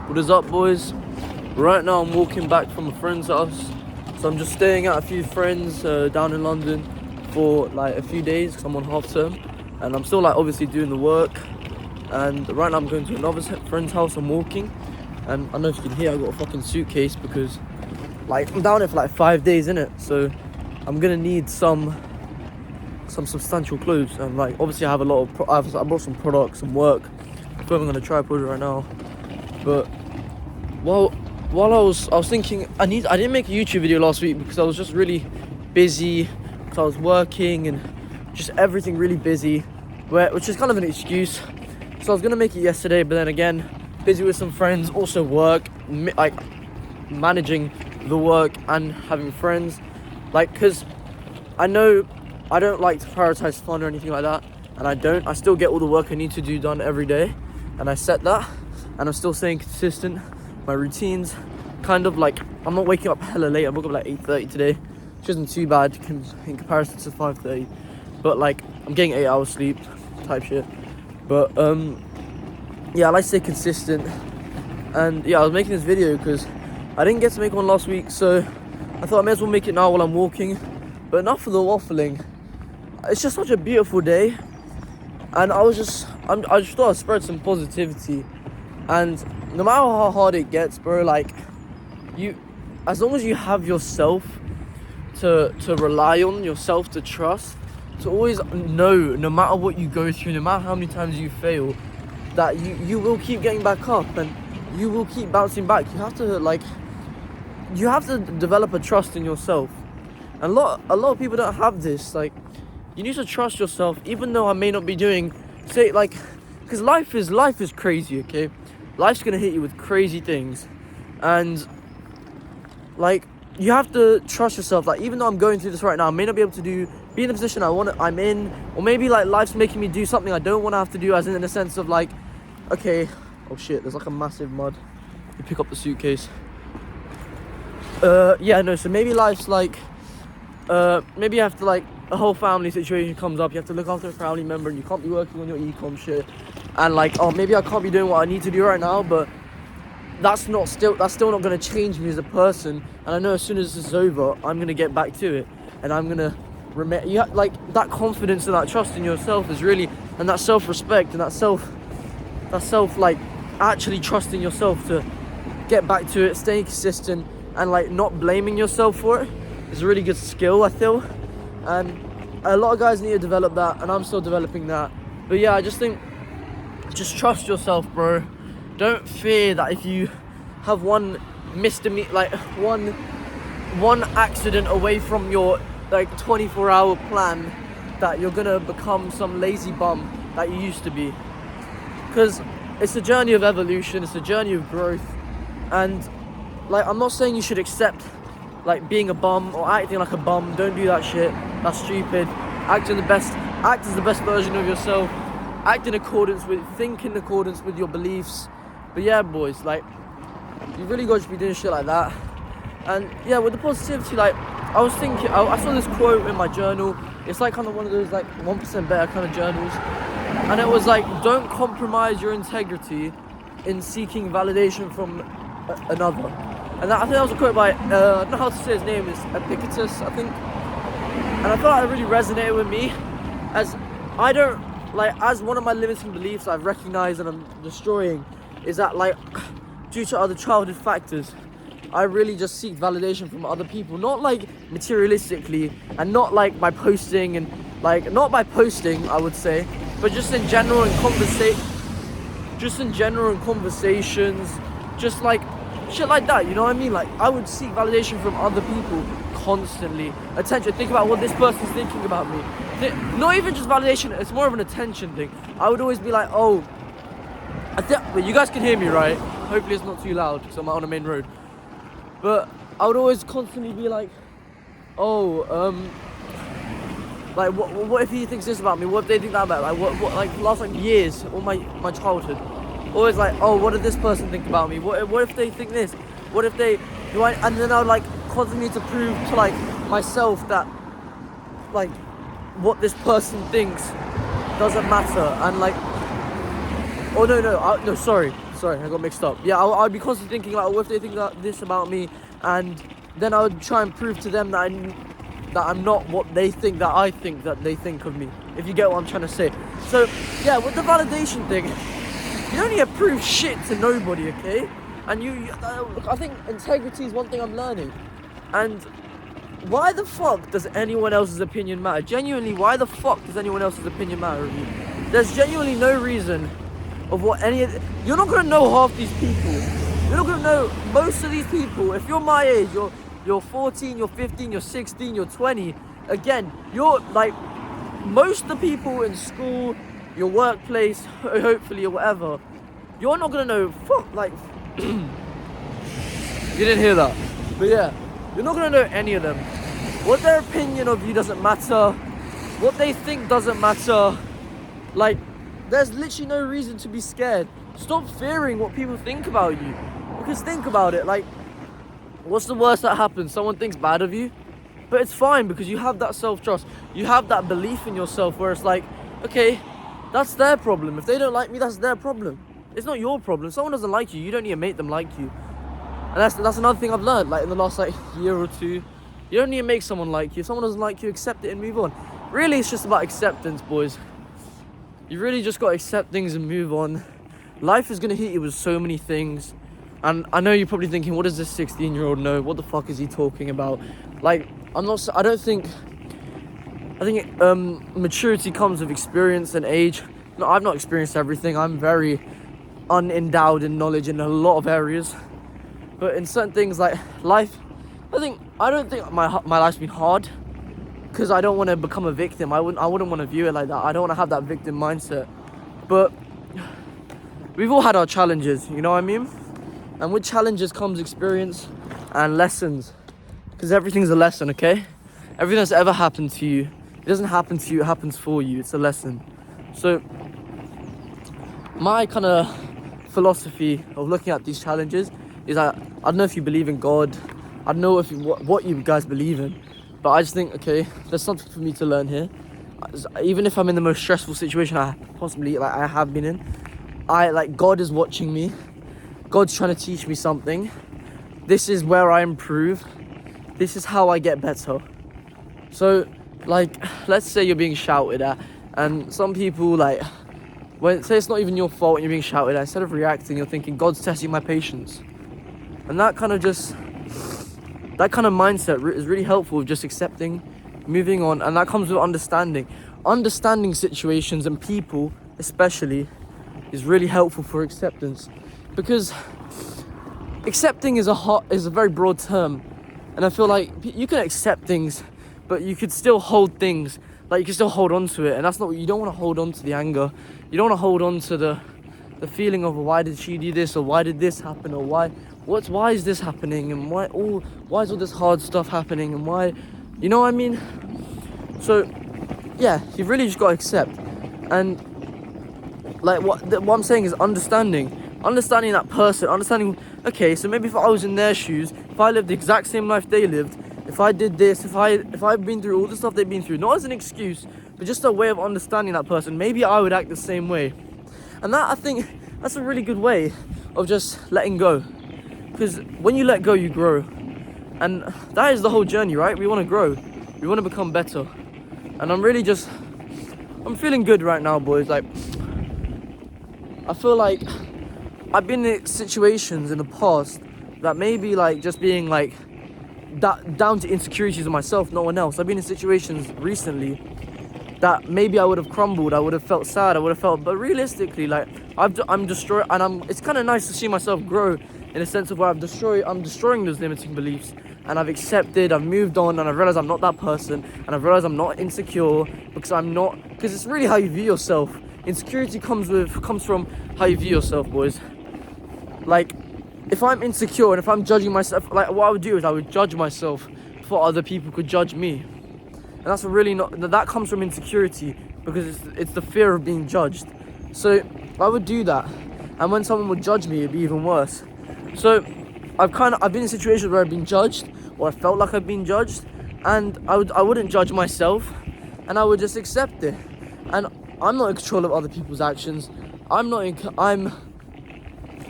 What is up, boys? Right now I'm walking back from a friend's house, so I'm just staying at a few friends down in London for like a few days because I'm on half term, and I'm still like obviously doing the work. And right now I'm going to another friend's house. I'm walking, and I don't know if you can hear, I got a fucking suitcase because like I'm down there for like 5 days in it, so I'm gonna need some substantial clothes. And like obviously I have a lot of I brought some products, some work. I'm filming on a tripod right now, but while I was thinking I didn't make a YouTube video last week because I was just really busy because I was working and just everything really busy, which is kind of an excuse. So I was gonna make it yesterday, but then again, busy with some friends, also work, like managing the work and having friends, like because I know I don't like to prioritize fun or anything like that, and I still get all the work I need to do done every day, and I set that, and I'm still staying consistent. My routines, kind of like, I'm not waking up hella late. I woke up like 8:30 today, which isn't too bad in comparison to 5:30, but like I'm getting 8 hours sleep type shit. But yeah, I like to stay consistent, and yeah, I was making this video because I didn't get to make one last week, so I thought I may as well make it now while I'm walking. But enough of the waffling. It's just such a beautiful day, and I just thought I'd spread some positivity. And no matter how hard it gets, bro, like as long as you have yourself to rely on, yourself to trust, to always know, no matter what you go through, no matter how many times you fail, that you will keep getting back up and you will keep bouncing back. You have to develop a trust in yourself. And a lot of people don't have this. Like, you need to trust yourself, even though I may not be doing, say, like, because life is crazy, okay? Life's gonna hit you with crazy things, and like you have to trust yourself. Like, even though I'm going through this right now, I may not be able to be in the position I'm in, or maybe like life's making me do something I don't want to have to do, as in the sense of like, okay, oh shit, there's like a massive mud. You pick up the suitcase. Yeah, no. So maybe life's like, maybe you have to, like, a whole family situation comes up, you have to look after a family member, and you can't be working on your e-com shit, and like, oh, maybe I can't be doing what I need to do right now, but that's still not going to change me as a person. And I know as soon as this is over, I'm going to get back to it, and I'm going to like, that confidence and that trust in yourself is really, and that self-respect and that self like actually trusting yourself to get back to it, staying consistent, and like not blaming yourself for it is a really good skill, I feel. And a lot of guys need to develop that, and I'm still developing that. But yeah, I just think, just trust yourself, bro. Don't fear that if you have one misdemeanor, like one accident away from your like 24-hour plan, that you're gonna become some lazy bum that you used to be. Because it's a journey of evolution, it's a journey of growth, and like, I'm not saying you should accept like being a bum or acting like a bum. Don't do that shit. That's stupid. Act as the best version of yourself. Think in accordance with your beliefs. But yeah, boys, like, you really got to be doing shit like that. And yeah, with the positivity, like, I was thinking, I saw this quote in my journal. It's like kind of one of those like 1% better kind of journals, and it was like, don't compromise your integrity in seeking validation from another. And I think that was a quote by, I don't know how to say his name, is Epictetus, I think. And I thought it really resonated with me, as I don't, like, as one of my limiting beliefs I've recognized and I'm destroying, is that, like, due to other childhood factors, I really just seek validation from other people, not like materialistically, and not like by posting, and like, not by posting, I would say, but just in general in conversations, just like shit like that, you know what I mean? Like, I would seek validation from other people constantly. Attention, think about what this person's thinking about me. Not even just validation, it's more of an attention thing. I would always be like, oh, but you guys can hear me, right? Hopefully it's not too loud because I'm out on the main road. But I would always constantly be like, oh, like, what if he thinks this about me? What if they think that about me? Like, what like, last like years, all my childhood, always like, oh, what did this person think about me? What if they think this? What if they do I? And then I would like constantly need to prove to like myself that like what this person thinks doesn't matter. And like, oh no, sorry, Sorry, I got mixed up. Yeah, I'd be constantly thinking like, what if they think that this about me, and then I would try and prove to them that I'm not what they think that I think that they think of me. If you get what I'm trying to say. So yeah, with the validation thing, you don't need to prove shit to nobody, okay? And I think integrity is one thing I'm learning. And why the fuck does anyone else's opinion matter? Genuinely, why the fuck does anyone else's opinion matter of you? There's genuinely no reason of what you're not gonna know half these people. You're not gonna know most of these people. If you're my age, you're 14, you're 15, you're 16, you're 20. Again, you're like most of the people in school, your workplace, hopefully or whatever. You're not gonna know fuck like you didn't hear that. But yeah, you're not gonna know any of them. What their opinion of you doesn't matter. What they think doesn't matter. Like, there's literally no reason to be scared. Stop fearing what people think about you. Because think about it, like, what's the worst that happens? Someone thinks bad of you? But it's fine because you have that self-trust. You have that belief in yourself where it's like, okay, that's their problem. If they don't like me, that's their problem. It's not your problem. If someone doesn't like you, you don't need to make them like you. And that's another thing I've learned, like in the last year or two. You don't need to make someone like you. If someone doesn't like you, accept it and move on. Really, it's just about acceptance, boys. You really just got to accept things and move on. Life is going to hit you with so many things. And I know you're probably thinking, what does this 16-year-old know? What the fuck is he talking about? Like, I think maturity comes with experience and age. No, I've not experienced everything. I'm very unendowed in knowledge in a lot of areas. But in certain things like life, I don't think my life's been hard. Because I don't want to become a victim. I wouldn't want to view it like that. I don't want to have that victim mindset. But we've all had our challenges, you know what I mean? And with challenges comes experience and lessons. Because everything's a lesson, okay? Everything that's ever happened to you, it doesn't happen to you, it happens for you. It's a lesson. So my kind of philosophy of looking at these challenges is that I don't know if you believe in God. I don't know what you guys believe in. But I just think, okay, there's something for me to learn here. Even if I'm in the most stressful situation I have been in, God is watching me. God's trying to teach me something. This is where I improve. This is how I get better. So, let's say you're being shouted at, and some people, say it's not even your fault and you're being shouted at, instead of reacting, you're thinking, God's testing my patience. And that kind of mindset is really helpful with just accepting, moving on, and that comes with understanding. Understanding situations and people, especially, is really helpful for acceptance, because accepting is a very broad term, and I feel like you can accept things, but you could still hold things, you can still hold on to it, and that's not what you don't want to hold on to. The anger, you don't want to hold on to the feeling of why did she do this, or why did this happen, or why is this happening, and why is all this hard stuff happening, and why, you know what I mean? So yeah, you've really just got to accept. And what I'm saying is understanding that person, understanding, okay, so maybe if I was in their shoes, if I lived the exact same life they lived, if I did this, if I've been through all the stuff they've been through, not as an excuse, but just a way of understanding that person, maybe I would act the same way. And that, I think, that's a really good way of just letting go. Because when you let go, you grow. And that is the whole journey, right? We want to grow. We want to become better. And I'm feeling good right now, boys. I feel like I've been in situations in the past that maybe just being down to insecurities of myself, no one else. I've been in situations recently that maybe I would have crumbled, I would have felt sad, but realistically, I'm destroyed, and it's kind of nice to see myself grow in a sense of where I'm destroying those limiting beliefs, and I've accepted, I've moved on, and I've realized I'm not that person, and I've realized I'm not insecure, because it's really how you view yourself. Insecurity comes from how you view yourself, boys. If I'm insecure and if I'm judging myself, what I would do is I would judge myself before other people could judge me. And that's that comes from insecurity, because it's the fear of being judged. So I would do that, and when someone would judge me, it'd be even worse. So I've been in situations where I've been judged, or I felt like I've been judged, and I wouldn't judge myself, and I would just accept it. And I'm not in control of other people's actions.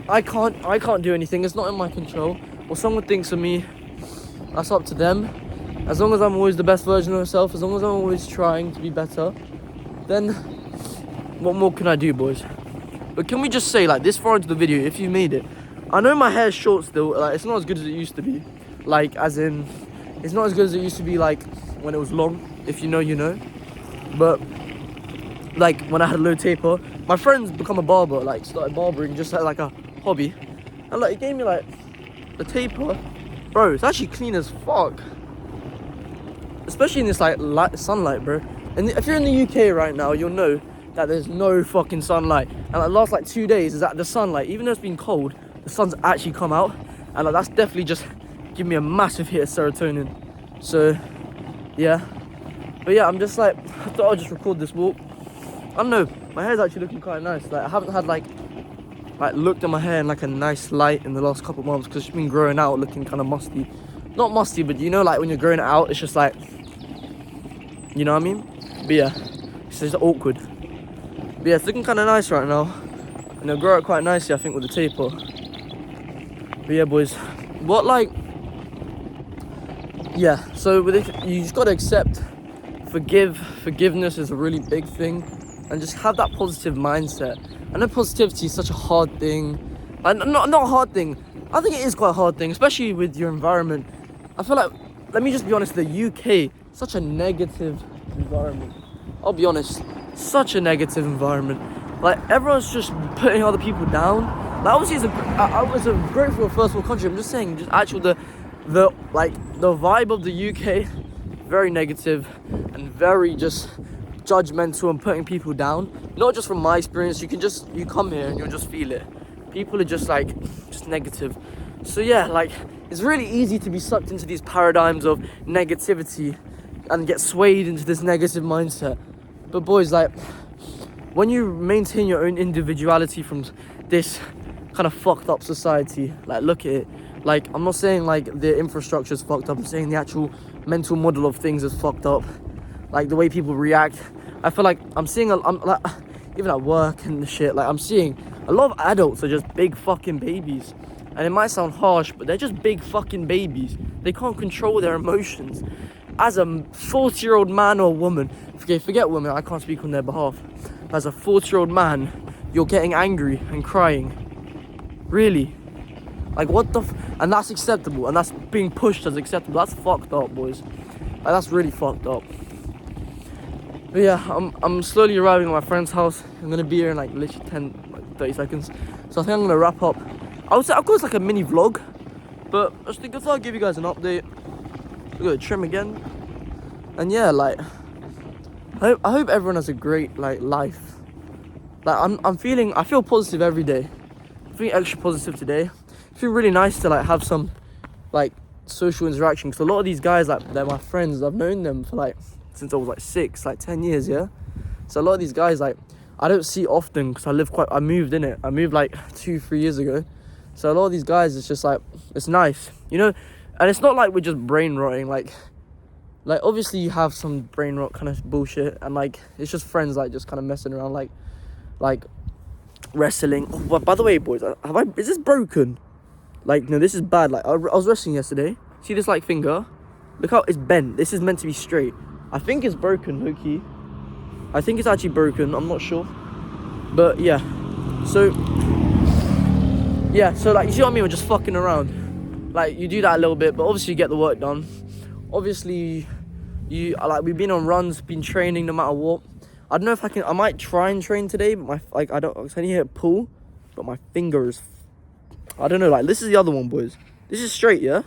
I can't do anything. It's not in my control. What someone thinks of me, that's up to them. As long as I'm always the best version of myself, as long as I'm always trying to be better, then what more can I do, boys? But can we just say, like, this far into the video, if you made it, I know my hair's short still, like, it's not as good as it used to be. Like, as in, it's not as good as it used to be, like, when it was long. If you know, you know. But, like, when I had a low taper, my friend's become a barber, like, started barbering just like a hobby. And, like, he gave me, like, the taper. Bro, it's actually clean as fuck. Especially in this, like, sunlight, bro. And if you're in the UK right now, you'll know that there's no fucking sunlight. And like, the last, like, 2 days is that the sunlight, even though it's been cold, the sun's actually come out. And, like, that's definitely just given me a massive hit of serotonin. So, yeah. But, yeah, I'm just, like, I thought I'd just record this walk. I don't know, my hair's actually looking quite nice. Like, I haven't had, like looked at my hair in, like, a nice light in the last couple of months, because it's been growing out looking kind of musty. Not musty, but you know, like, when you're growing it out, it's just, like, you know what I mean? But, yeah, it's just awkward. But, yeah, it's looking kind of nice right now. And it'll grow out quite nicely, I think, with the taper. But, yeah, boys, what, like, yeah, so with it, you just got to accept, forgiveness is a really big thing. And just have that positive mindset. I know positivity is such a hard thing. Like, not a hard thing. I think it is quite a hard thing, especially with your environment. I feel like, let me just be honest, the UK, such a negative environment. I'll be honest, such a negative environment. Like, everyone's just putting other people down. Like, obviously, I was a grateful first world country. I'm just saying, just actual the vibe of the UK, very negative and very just judgmental and putting people down. Not just from my experience, you come here and you'll just feel it. People are just negative. So yeah, like, it's really easy to be sucked into these paradigms of negativity and get swayed into this negative mindset. But boys, like, when you maintain your own individuality from this kind of fucked up society, like, look at it. Like, I'm not saying like the infrastructure is fucked up, I'm saying the actual mental model of things is fucked up. Like, the way people react. I feel like I'm seeing, like, even at work and shit, like, I'm seeing a lot of adults are just big fucking babies. And it might sound harsh, but they're just big fucking babies. They can't control their emotions. As a 40-year-old man or woman, forget women, I can't speak on their behalf. As a 40-year-old man, you're getting angry and crying. Really? Like, what the and that's acceptable, and that's being pushed as acceptable. That's fucked up, boys. Like, that's really fucked up. But yeah, I'm slowly arriving at my friend's house. I'm gonna be here in, like, literally 30 seconds. So I think I'm gonna wrap up. I would say, of course, like a mini vlog, but I just think I thought I'd give you guys an update. We're gonna trim again, and yeah, like, I hope everyone has a great, like, life. Like, I feel positive every day. I'm feeling extra positive today. I feel really nice to, like, have some, like, social interaction, because a lot of these guys, like, they're my friends. I've known them for, like, since I was, like, 6, like, 10 years, yeah. So a lot of these guys, like, I don't see often, because I moved in it. I moved, like, 2-3 years ago. So a lot of these guys, it's just, like, it's nice, you know. And it's not like we're just brain rotting, like obviously you have some brain rot kind of bullshit, and, like, it's just friends, like, just kind of messing around, like wrestling. Oh, but by the way, boys, is this broken? Like, no, this is bad. Like, I was wrestling yesterday. See this, like, finger? Look how it's bent. This is meant to be straight. I think it's broken, low-key. I think it's actually broken. I'm not sure. But, yeah. So, like, you see what I mean? We're just fucking around. Like, you do that a little bit, but obviously you get the work done. Obviously, we've been on runs, been training no matter what. I don't know if I might try and train today, but I need to hit pull, but my finger is, I don't know, like, this is the other one, boys. This is straight, yeah?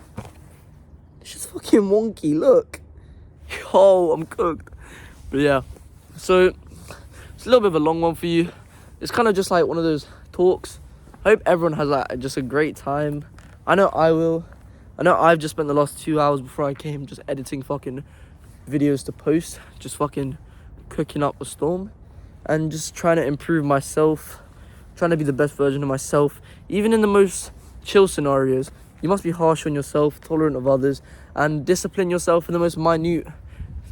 It's just fucking wonky, look. Yo, I'm cooked. But yeah, so it's a little bit of a long one for you. It's kind of just like one of those talks. I hope everyone has, like, just a great time. I know I will. I know I've just spent the last 2 hours before I came just editing fucking videos to post. Just fucking cooking up a storm. And just trying to improve myself. Trying to be the best version of myself. Even in the most chill scenarios. You must be harsh on yourself, tolerant of others, and discipline yourself in the most minute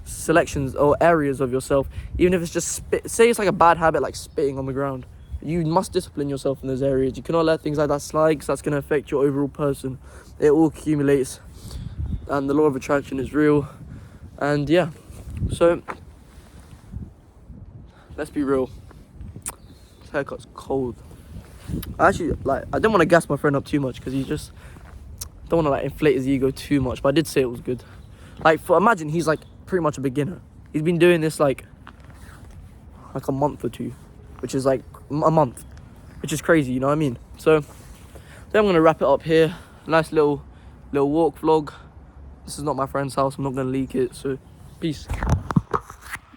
selections or areas of yourself. Even if it's just say it's like a bad habit, like spitting on the ground. You must discipline yourself in those areas. You cannot let things like that slide, because that's going to affect your overall person. It all accumulates, and the law of attraction is real. And yeah, so let's be real. This haircut's cold. I didn't want to gas my friend up too much, because he just don't want to like inflate his ego too much. But I did say it was good. Like, imagine he's like pretty much a beginner. He's been doing this like a month or two, which is like a month, which is crazy, you know what I mean? So then I'm gonna wrap it up here. Nice little walk vlog. This is not my friend's house. I'm not gonna leak it. So peace.